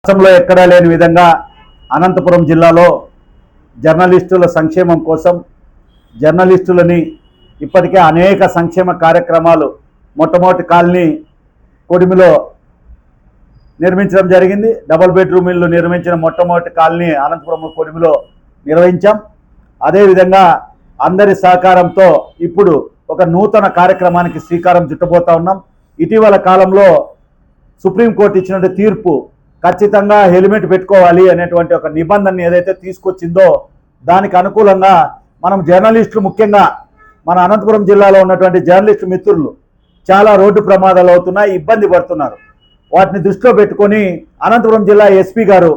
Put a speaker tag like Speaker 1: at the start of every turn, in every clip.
Speaker 1: రాష్ట్రంలో ఎక్కడా లేని విధంగా అనంతపురం జిల్లాలో జర్నలిస్టుల సంక్షేమం కోసం జర్నలిస్టులని ఇప్పటికే అనేక సంక్షేమ కార్యక్రమాలు మొట్టమొదటి కాలనీ కొడిమిలో నిర్మించడం జరిగింది. డబుల్ బెడ్రూమ్ ఇల్లు నిర్మించిన మొట్టమొదటి కాలనీ అనంతపురం కొడిమిలో నిర్వహించాం. అదేవిధంగా అందరి సహకారంతో ఇప్పుడు ఒక నూతన కార్యక్రమానికి శ్రీకారం చుట్టబోతా ఉన్నాం. ఇటీవల కాలంలో సుప్రీంకోర్టు ఇచ్చినటువంటి తీర్పు ఖచ్చితంగా హెల్మెట్ పెట్టుకోవాలి అనేటువంటి ఒక నిబంధన ఏదైతే తీసుకొచ్చిందో దానికి అనుకూలంగా మనం జర్నలిస్టులు, ముఖ్యంగా మన అనంతపురం జిల్లాలో ఉన్నటువంటి జర్నలిస్టు మిత్రులు చాలా రోడ్డు ప్రమాదాలు అవుతున్నాయి, ఇబ్బంది పడుతున్నారు. వాటిని దృష్టిలో పెట్టుకొని అనంతపురం జిల్లా ఎస్పీ గారు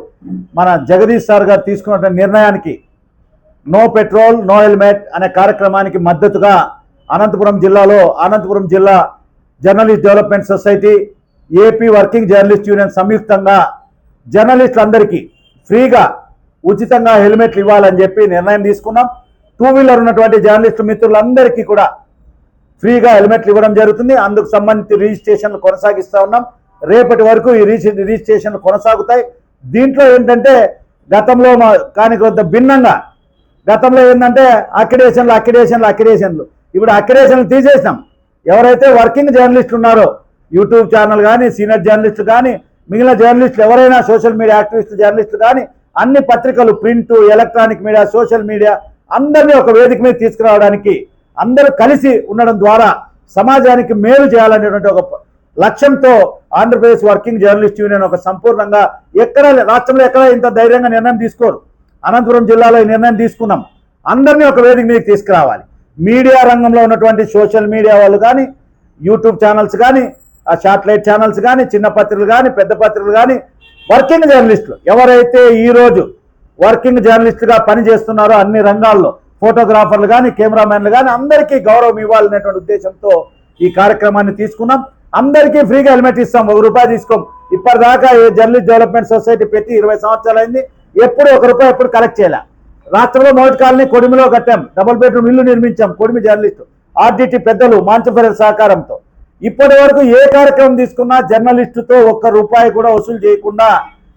Speaker 1: మన జగదీష్ సార్ గారు తీసుకున్నటువంటి నిర్ణయానికి నో పెట్రోల్ నో హెల్మెట్ అనే కార్యక్రమానికి మద్దతుగా అనంతపురం జిల్లాలో అనంతపురం జిల్లా journalist development society, AP working journalist union సంయుక్తంగా జర్నలిస్టులందరికీ ఫ్రీగా ఉచితంగా హెల్మెట్లు ఇవ్వాలని చెప్పి నిర్ణయం తీసుకున్నాం. టూ వీలర్ ఉన్నటువంటి జర్నలిస్టు మిత్రులందరికీ కూడా ఫ్రీగా హెల్మెట్లు ఇవ్వడం జరుగుతుంది. అందుకు సంబంధించి రిజిస్ట్రేషన్లు కొనసాగిస్తూ ఉన్నాం. రేపటి వరకు ఈ రిజిస్ట్రేషన్లు కొనసాగుతాయి. దీంట్లో ఏంటంటే గతంలో కానీ కొంత భిన్నంగా గతంలో ఏంటంటే అక్రిడేషన్లు ఇప్పుడు అక్రిడేషన్లు తీసేసినాం. ఎవరైతే వర్కింగ్ జర్నలిస్టులు ఉన్నారో యూట్యూబ్ ఛానల్ కానీ, సీనియర్ జర్నలిస్టులు కానీ, మిగిలిన జర్నలిస్టులు ఎవరైనా సోషల్ మీడియా యాక్టివిస్టు జర్నలిస్టులు కానీ, అన్ని పత్రికలు, print, electronic media, social media అందరినీ ఒక వేదిక మీద తీసుకురావడానికి, అందరూ కలిసి ఉండడం ద్వారా సమాజానికి మేలు చేయాలనేటువంటి ఒక లక్ష్యంతో ఆంధ్రప్రదేశ్ వర్కింగ్ జర్నలిస్ట్ యూనియన్ ఒక సంపూర్ణంగా రాష్ట్రంలో ఎక్కడ ఇంత ధైర్యంగా నిర్ణయం తీసుకోరు. అనంతపురం జిల్లాలో ఈ నిర్ణయం తీసుకున్నాం. అందరినీ ఒక వేదిక మీదకి తీసుకురావాలి. మీడియా రంగంలో ఉన్నటువంటి సోషల్ మీడియా వాళ్ళు కానీ, యూట్యూబ్ ఛానల్స్ కానీ, ఆ శాటిలైట్ ఛానల్స్ కానీ, చిన్న పత్రికలు కానీ, పెద్ద పత్రికలు కానీ, వర్కింగ్ జర్నలిస్టులు ఎవరైతే ఈరోజు వర్కింగ్ జర్నలిస్టుగా పనిచేస్తున్నారో అన్ని రంగాల్లో ఫోటోగ్రాఫర్లు కానీ, కెమెరామెన్లు కానీ అందరికీ గౌరవం ఇవ్వాలనేటువంటి ఉద్దేశంతో ఈ కార్యక్రమాన్ని తీసుకున్నాం. అందరికీ ఫ్రీగా హెల్మెట్ ఇస్తాం, ₹1 తీసుకోం. ఇప్పటిదాకా జర్నలిస్ట్ డెవలప్మెంట్ సొసైటీ పెట్టి 20 సంవత్సరాలు అయింది. ఎప్పుడు ₹1 ఎప్పుడు కలెక్ట్ చేయాలి. రాష్ట్రంలో మొదటి కాలనీ కొడిమిలో కట్టాం, డబుల్ బెడ్రూమ్ ఇల్లు నిర్మించాం. కొడిమి జర్నలిస్టు ఆర్డిటి పెద్దలు మాంచఫెరల్ సహకారంతో ఇప్పటి వరకు ఏ కార్యక్రమం తీసుకున్నా జర్నలిస్టుతో ₹1 కూడా వసూలు చేయకుండా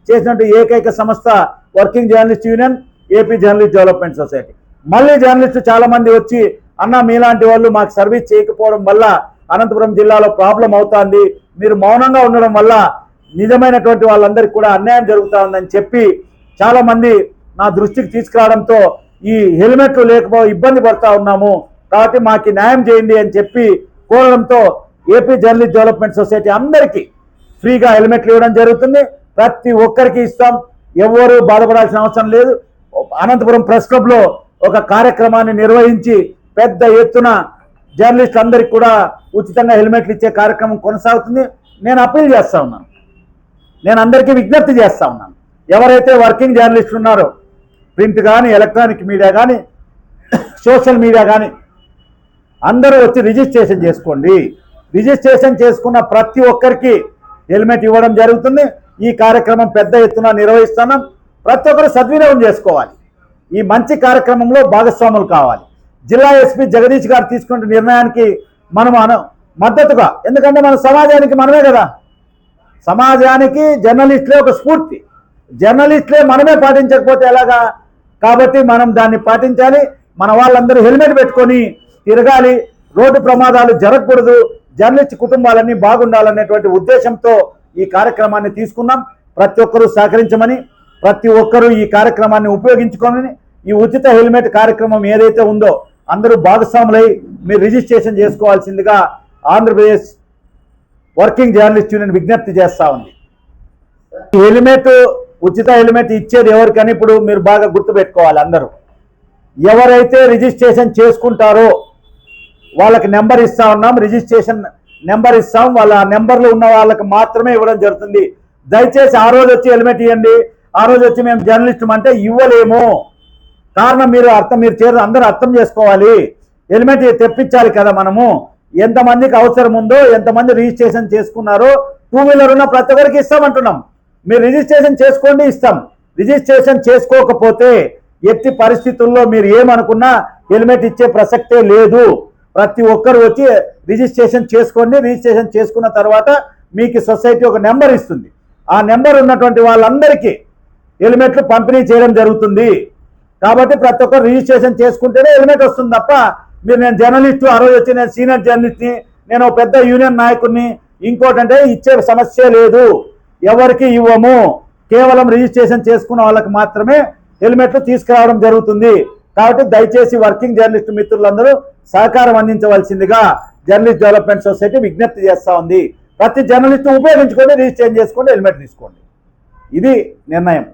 Speaker 1: చేసినట్టు ఏకైక సంస్థ working journalist union, AP journalist development society. మళ్ళీ జర్నలిస్టు చాలా మంది వచ్చి అన్న మీలాంటి వాళ్ళు మాకు సర్వీస్ చేయకపోవడం వల్ల అనంతపురం జిల్లాలో ప్రాబ్లం అవుతుంది, మీరు మౌనంగా ఉండడం వల్ల నిజమైనటువంటి వాళ్ళందరికీ కూడా అన్యాయం జరుగుతూ ఉందని చెప్పి చాలా మంది నా దృష్టికి తీసుకురావడంతో ఈ హెల్మెట్లు లేకపోతే ఇబ్బంది పడుతూ ఉన్నాము, కాబట్టి మాకు న్యాయం చేయండి అని చెప్పి కోరడంతో ఏపీ జర్నలిస్ట్ డెవలప్మెంట్ సొసైటీ అందరికీ ఫ్రీగా హెల్మెట్లు ఇవ్వడం జరుగుతుంది. ప్రతి ఒక్కరికి ఇస్తాం, ఎవరు బాధపడాల్సిన అవసరం లేదు. అనంతపురం ప్రెస్ క్లబ్లో ఒక కార్యక్రమాన్ని నిర్వహించి పెద్ద ఎత్తున జర్నలిస్ట్ అందరికీ కూడా ఉచితంగా హెల్మెట్లు ఇచ్చే కార్యక్రమం కొనసాగుతుంది. నేను అప్పీల్ చేస్తూ ఉన్నాను, నేను అందరికీ విజ్ఞప్తి చేస్తూ ఉన్నాను. ఎవరైతే వర్కింగ్ జర్నలిస్టులు ఉన్నారో ప్రింట్ కానీ, ఎలక్ట్రానిక్ మీడియా కానీ, సోషల్ మీడియా కానీ అందరూ వచ్చి రిజిస్ట్రేషన్ చేసుకోండి. రిజిస్ట్రేషన్ చేసుకున్న ప్రతి ఒక్కరికి హెల్మెట్ ఇవ్వడం జరుగుతుంది. ఈ కార్యక్రమం పెద్ద ఎత్తున నిర్వహిస్తున్నాం. ప్రతి ఒక్కరు సద్వినియోగం చేసుకోవాలి. ఈ మంచి కార్యక్రమంలో భాగస్వాములు కావాలి. జిల్లా ఎస్పీ జగదీష్ గారు తీసుకున్న నిర్ణయానికి మనం మద్దతుగా, ఎందుకంటే మన సమాజానికి మనమే కదా, సమాజానికి జర్నలిస్టులే ఒక స్ఫూర్తి. జర్నలిస్టులే మనమే పాటించకపోతే ఎలాగా? కాబట్టి మనం దాన్ని పాటించాలి. మన వాళ్ళందరూ హెల్మెట్ పెట్టుకొని తిరగాలి. రోడ్డు ప్రమాదాలు జరగకూడదు, జర్నలిస్ట్ కుటుంబాలన్నీ బాగుండాలనేటువంటి ఉద్దేశంతో ఈ కార్యక్రమాన్ని తీసుకున్నాం. ప్రతి ఒక్కరూ సహకరించమని, ప్రతి ఒక్కరూ ఈ కార్యక్రమాన్ని ఉపయోగించుకోమని, ఈ ఉచిత హెల్మెట్ కార్యక్రమం ఏదైతే ఉందో అందరూ భాగస్వాములై మీరు రిజిస్ట్రేషన్ చేసుకోవాల్సిందిగా ఆంధ్రప్రదేశ్ వర్కింగ్ జర్నలిస్ట్ యూనియన్ విజ్ఞప్తి చేస్తూ ఉంది. హెల్మెట్, ఉచిత హెల్మెట్ ఇచ్చేది ఎవరికని ఇప్పుడు మీరు బాగా గుర్తుపెట్టుకోవాలి. అందరూ ఎవరైతే రిజిస్ట్రేషన్ చేసుకుంటారో వాళ్ళకి నెంబర్ ఇస్తా ఉన్నాం, రిజిస్ట్రేషన్ నెంబర్ ఇస్తాం. వాళ్ళ నెంబర్లు ఉన్న వాళ్ళకి మాత్రమే ఇవ్వడం జరుగుతుంది. దయచేసి ఆ రోజు వచ్చి హెల్మెట్ ఇవ్వండి, ఆ రోజు వచ్చి మేము జర్నలిస్టు అంటే ఇవ్వలేము. కారణం మీరు అందరూ అర్థం చేసుకోవాలి. హెల్మెట్ తెప్పించాలి కదా మనము. ఎంతమందికి అవసరం ఉందో, ఎంతమంది రిజిస్ట్రేషన్ చేసుకున్నారో, టూ వీలర్ ఉన్న ప్రతి ఒక్కరికి ఇస్తామంటున్నాం. మీరు రిజిస్ట్రేషన్ చేసుకోండి, ఇస్తాం. రిజిస్ట్రేషన్ చేసుకోకపోతే ఎట్టి పరిస్థితుల్లో మీరు ఏమనుకున్నా హెల్మెట్ ఇచ్చే ప్రసక్తే లేదు. ప్రతి ఒక్కరు వచ్చి రిజిస్ట్రేషన్ చేసుకోండి. రిజిస్ట్రేషన్ చేసుకున్న తర్వాత మీకు సొసైటీ ఒక నెంబర్ ఇస్తుంది. ఆ నెంబర్ ఉన్నటువంటి వాళ్ళందరికీ హెల్మెట్లు పంపిణీ చేయడం జరుగుతుంది. కాబట్టి ప్రతి ఒక్కరు రిజిస్ట్రేషన్ చేసుకుంటేనే హెల్మెట్ వస్తుంది తప్ప మీరు నేను జర్నలిస్టు, ఆ రోజు వచ్చి నేను సీనియర్ జర్నలిస్ట్ని, నేను పెద్ద యూనియన్ నాయకుడిని, ఇంకోటంటే ఇచ్చే సమస్య లేదు. ఎవరికి ఇవ్వము. కేవలం రిజిస్ట్రేషన్ చేసుకున్న వాళ్ళకి మాత్రమే హెల్మెట్లు తీసుకురావడం జరుగుతుంది. కాబట్టి దయచేసి వర్కింగ్ జర్నలిస్ట్ మిత్రులందరూ సహకారం అందించవలసిందిగా జర్నలిస్ట్ డెవలప్మెంట్ సొసైటీ విజ్ఞప్తి చేస్తూ ఉంది. ప్రతి జర్నలిస్టు ఉపయోగించుకొని రిజిస్ట్రేషన్ చేసుకోండి, హెల్మెట్ తీసుకోండి. ఇది నిర్ణయం.